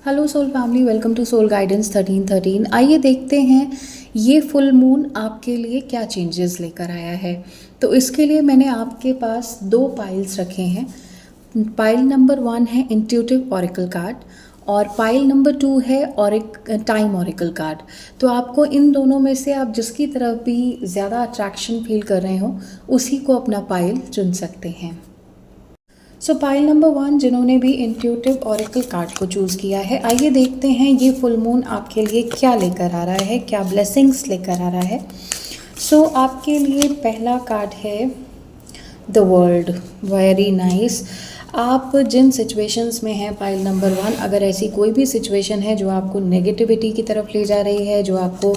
Hello soul family, welcome to soul guidance 1313। आइए देखते हैं ये फुल मून आपके लिए क्या चेंजेस लेकर आया है। तो इसके लिए मैंने आपके पास दो पाइल्स रखे हैं। पाइल नंबर 1 है इंट्यूटिव ऑरिकल कार्ड और पाइल नंबर 2 है टाइम ऑरिकल कार्ड। तो आपको इन दोनों में से आप जिसकी तरफ भी ज़्यादा अट्रैक्शन फील कर रहे हो उसी को अपना पाइल चुन सकते हैं। सो पाइल नंबर 1 जिन्होंने भी इंट्यूटिव ऑरिकल कार्ड को चूज़ किया है, आइए देखते हैं ये फुल मून आपके लिए क्या लेकर आ रहा है, क्या ब्लेसिंग्स लेकर आ रहा है। सो आपके लिए पहला कार्ड है द वर्ल्ड। Very nice. आप जिन सिचुएशंस में हैं पाइल नंबर 1, अगर ऐसी कोई भी सिचुएशन है जो आपको नेगेटिविटी की तरफ ले जा रही है, जो आपको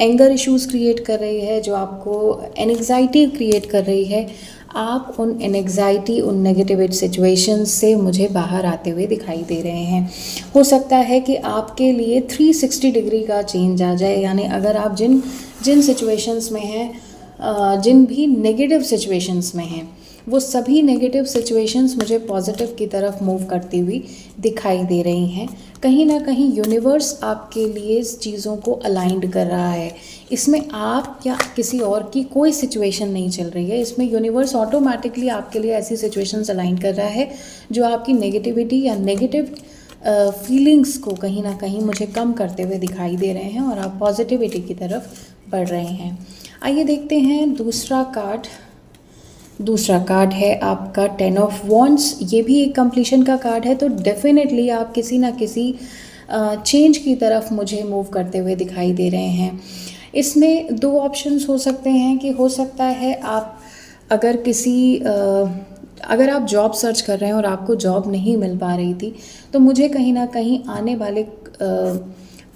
एंगर इश्यूज़ क्रिएट कर रही है, जो आपको एंग्जाइटी क्रिएट कर रही है, आप उन एंग्जाइटी, उन नेगेटिव सिचुएशंस से मुझे बाहर आते हुए दिखाई दे रहे हैं। हो सकता है कि आपके लिए 360 डिग्री का चेंज आ जाए, यानी अगर आप जिन सिचुएशंस में हैं, जिन भी नेगेटिव सिचुएशंस में हैं, वो सभी नेगेटिव सिचुएशंस मुझे पॉजिटिव की तरफ मूव करती हुई दिखाई दे रही हैं। कहीं ना कहीं यूनिवर्स आपके लिए इस चीज़ों को अलाइंड कर रहा है। इसमें आप या किसी और की कोई सिचुएशन नहीं चल रही है, इसमें यूनिवर्स ऑटोमेटिकली आपके लिए ऐसी सिचुएशंस अलाइन कर रहा है जो आपकी नेगेटिविटी या नेगेटिव फीलिंग्स को कहीं ना कहीं मुझे कम करते हुए दिखाई दे रहे हैं और आप पॉजिटिविटी की तरफ बढ़ रहे हैं। आइए देखते हैं दूसरा कार्ड है आपका 10 ऑफ वॉन्ड्स। ये भी एक कंप्लीशन का कार्ड है, तो डेफिनेटली आप किसी ना किसी चेंज की तरफ मुझे मूव करते हुए दिखाई दे रहे हैं। इसमें दो ऑप्शंस हो सकते हैं कि हो सकता है आप अगर आप जॉब सर्च कर रहे हैं और आपको जॉब नहीं मिल पा रही थी, तो मुझे कहीं ना कहीं आने वाले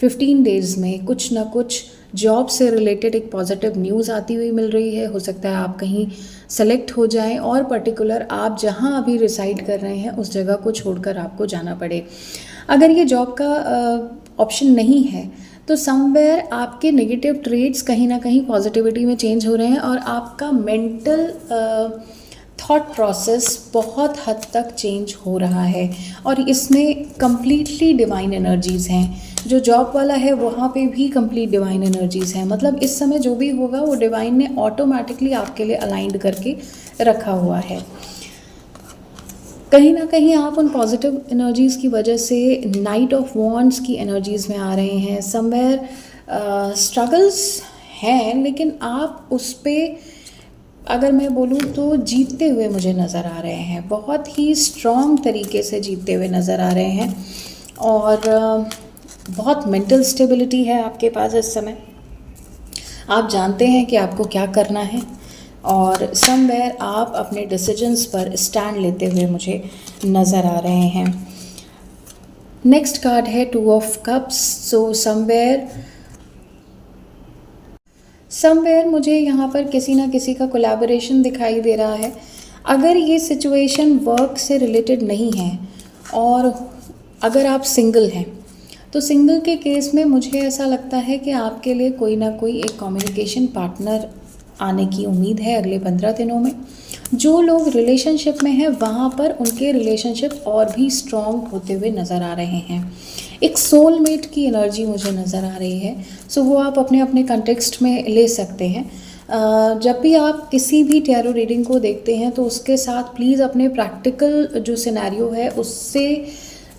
15 डेज़ में कुछ ना कुछ जॉब से रिलेटेड एक पॉजिटिव न्यूज़ आती हुई मिल रही है। हो सकता है आप कहीं सेलेक्ट हो जाएं और पर्टिकुलर आप जहां अभी रिसाइड कर रहे हैं उस जगह को छोड़कर आपको जाना पड़े। अगर ये जॉब का ऑप्शन नहीं है तो समवेयर आपके नेगेटिव ट्रेड्स कहीं ना कहीं पॉजिटिविटी में चेंज हो रहे हैं और आपका मेंटल थॉट प्रोसेस बहुत हद तक चेंज हो रहा है और इसमें कम्प्लीटली डिवाइन एनर्जीज़ हैं। जो जॉब वाला है वहाँ पे भी कंप्लीट डिवाइन एनर्जीज़ हैं। मतलब इस समय जो भी होगा वो डिवाइन ने ऑटोमेटिकली आपके लिए अलाइंड करके रखा हुआ है। कहीं ना कहीं आप उन पॉजिटिव एनर्जीज़ की वजह से नाइट ऑफ वॉन्ड्स की एनर्जीज़ में आ रहे हैं। समवेयर स्ट्रगल्स हैं, लेकिन आप उस पर अगर मैं बोलूँ तो जीतते हुए मुझे नज़र आ रहे हैं। बहुत ही स्ट्रॉन्ग तरीके से जीतते हुए नज़र आ रहे हैं और बहुत मेंटल स्टेबिलिटी है आपके पास इस समय। आप जानते हैं कि आपको क्या करना है और समवेयर आप अपने डिसीजंस पर स्टैंड लेते हुए मुझे नज़र आ रहे हैं। नेक्स्ट कार्ड है 2 ऑफ कप्स। सो समवेयर मुझे यहाँ पर किसी ना किसी का कोलैबोरेशन दिखाई दे रहा है। अगर ये सिचुएशन वर्क से रिलेटेड नहीं है और अगर आप सिंगल हैं तो सिंगल के केस में मुझे ऐसा लगता है कि आपके लिए कोई ना कोई एक कम्युनिकेशन पार्टनर आने की उम्मीद है अगले 15 दिनों में। जो लोग रिलेशनशिप में हैं वहाँ पर उनके रिलेशनशिप और भी स्ट्रॉन्ग होते हुए नज़र आ रहे हैं। एक सोलमेट की एनर्जी मुझे नज़र आ रही है। सो वो आप अपने अपने कंटेक्स्ट में ले सकते हैं। जब भी आप किसी भी टैरो रीडिंग को देखते हैं तो उसके साथ प्लीज़ अपने प्रैक्टिकल जो सिनेरियो है उससे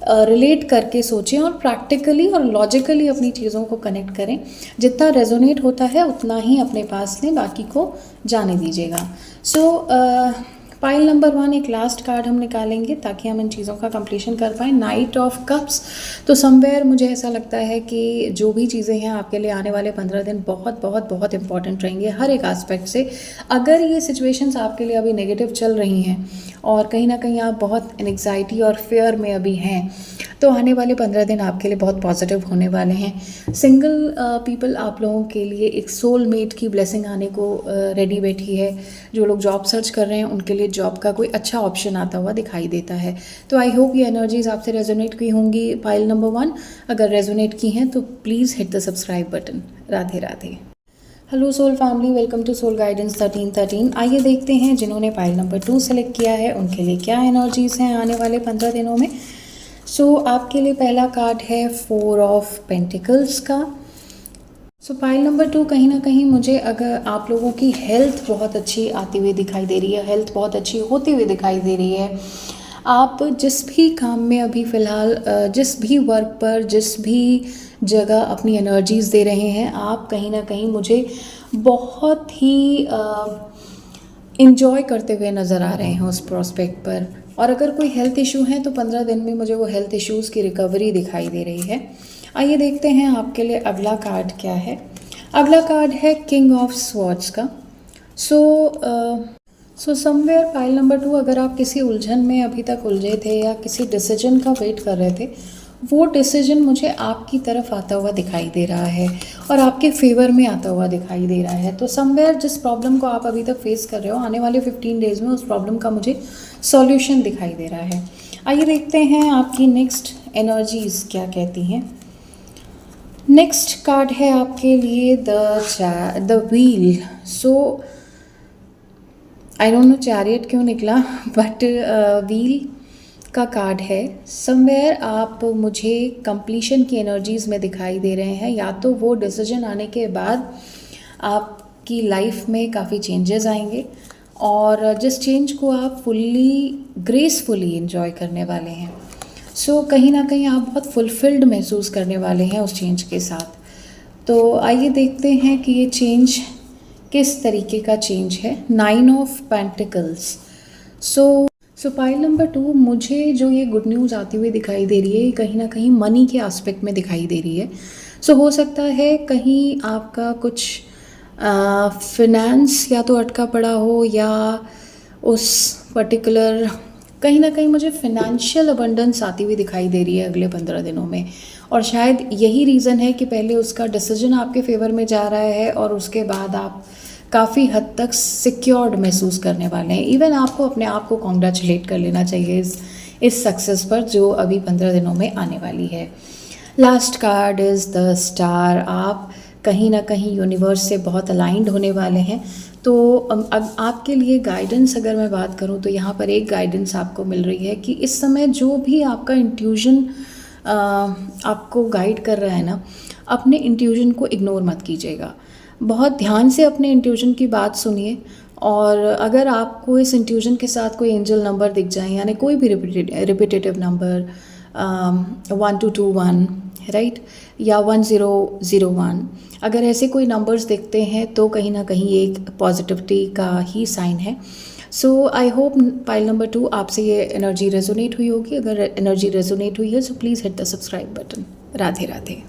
रिलेट करके सोचें और प्रैक्टिकली और लॉजिकली अपनी चीज़ों को कनेक्ट करें। जितना रेजोनेट होता है उतना ही अपने पास लें, बाकी को जाने दीजिएगा। सो पाइल नंबर 1 एक लास्ट कार्ड हम निकालेंगे ताकि हम इन चीज़ों का कंप्लीशन कर पाएँ। Night of cups. तो समवेयर मुझे ऐसा लगता है कि जो भी चीज़ें हैं आपके लिए आने वाले 15 दिन बहुत बहुत बहुत इंपॉर्टेंट रहेंगे हर एक एस्पेक्ट से। अगर ये सिचुएशंस आपके लिए अभी नेगेटिव चल रही हैं और कहीं ना कहीं आप बहुत एंग्जाइटी और फेयर में अभी हैं तो आने वाले 15 दिन आपके लिए बहुत पॉजिटिव होने वाले हैं। सिंगल पीपल आप लोगों के लिए एक सोलमेट की ब्लेसिंग आने को रेडी बैठी है। जो लोग जॉब सर्च कर रहे हैं उनके लिए जॉब का कोई अच्छा ऑप्शन आता हुआ दिखाई देता है। तो आई होप ये एनर्जीज आपसे रेजोनेट की होंगी पाइल नंबर 1। अगर रेजोनेट की हैं तो please hit the subscribe button. Radhe Radhe. Hello soul family, welcome to soul guidance 1313। आइए देखते हैं जिन्होंने पाइल नंबर 2 सेलेक्ट किया है उनके लिए क्या एनर्जीज़ हैं आने वाले 15 दिनों में। सो आपके लिए पहला कार्ड है 4 ऑफ पेंटिकल्स का। सो पाइल नंबर 2, कहीं ना कहीं मुझे अगर आप लोगों की हेल्थ बहुत अच्छी आती हुई दिखाई दे रही है, हेल्थ बहुत अच्छी होती हुई दिखाई दे रही है। आप जिस भी काम में अभी फ़िलहाल जिस भी वर्क पर, जिस भी जगह अपनी एनर्जीज़ दे रहे हैं, आप कहीं ना कहीं मुझे बहुत ही इंजॉय करते हुए नज़र आ रहे हैं उस प्रोस्पेक्ट पर। और अगर कोई हेल्थ इशू है तो 15 दिन में मुझे वो हेल्थ इश्यूज़ की रिकवरी दिखाई दे रही है। आइए देखते हैं आपके लिए अगला कार्ड क्या है। अगला कार्ड है किंग ऑफ स्वॉर्ड्स का। सो समवेयर पाइल नंबर 2, अगर आप किसी उलझन में अभी तक उलझे थे या किसी डिसीजन का वेट कर रहे थे, वो डिसीजन मुझे आपकी तरफ आता हुआ दिखाई दे रहा है और आपके फेवर में आता हुआ दिखाई दे रहा है। तो समवेयर जिस प्रॉब्लम को आप अभी तक फेस कर रहे हो, आने वाले 15 डेज़ में उस प्रॉब्लम का मुझे सॉल्यूशन दिखाई दे रहा है। आइए देखते हैं आपकी नेक्स्ट एनर्जीज़ क्या कहती हैं। नेक्स्ट कार्ड है आपके लिए the wheel. So I don't know chariot क्यों निकला, बट व्हील का कार्ड है। समवेयर आप मुझे कंप्लीशन की एनर्जीज़ में दिखाई दे रहे हैं। या तो वो डिसीजन आने के बाद आपकी लाइफ में काफ़ी चेंजेस आएंगे और जिस चेंज को आप फुल्ली ग्रेसफुली एंजॉय करने वाले हैं। सो कहीं ना कहीं आप बहुत फुलफिल्ड महसूस करने वाले हैं उस चेंज के साथ। तो आइए देखते हैं कि ये चेंज किस तरीके का चेंज है। 9 of pentacles. So pile number 2, मुझे जो ये गुड न्यूज़ आती हुई दिखाई दे रही है, कहीं ना कहीं मनी के एस्पेक्ट में दिखाई दे रही है। सो हो सकता है कहीं आपका कुछ फिनेंस या तो अटका पड़ा हो या उस पर्टिकुलर, कहीं ना कहीं मुझे फिनेंशियल अबंडेंस आती हुई दिखाई दे रही है अगले 15 दिनों में। और शायद यही रीज़न है कि पहले उसका डिसीजन आपके फेवर में जा रहा है और उसके बाद आप काफ़ी हद तक सिक्योर्ड महसूस करने वाले हैं। इवन आपको अपने आप को कॉन्ग्रेचुलेट कर लेना चाहिए इस सक्सेस पर जो अभी 15 दिनों में आने वाली है। Last card is the star. आप कहीं ना कहीं यूनिवर्स से बहुत अलाइंड होने वाले हैं। तो अब आपके लिए गाइडेंस अगर मैं बात करूं तो यहाँ पर एक गाइडेंस आपको मिल रही है कि इस समय जो भी आपका इंट्यूजन आपको गाइड कर रहा है ना, अपने इंट्यूजन को इग्नोर मत कीजिएगा। बहुत ध्यान से अपने इंट्यूजन की बात सुनिए और अगर आपको इस इंट्यूजन के साथ कोई एंजल नंबर दिख जाए, यानी कोई भी रिपीटेटिव नंबर 1221 राइट या 1001, अगर ऐसे कोई नंबर्स दिखते हैं तो कहीं ना कहीं एक पॉजिटिविटी का ही साइन है। सो आई होप पाइल नंबर 2 आपसे ये एनर्जी रेजोनेट हुई होगी। अगर एनर्जी रेजोनेट हुई है so please hit the subscribe button. Radhe Radhe.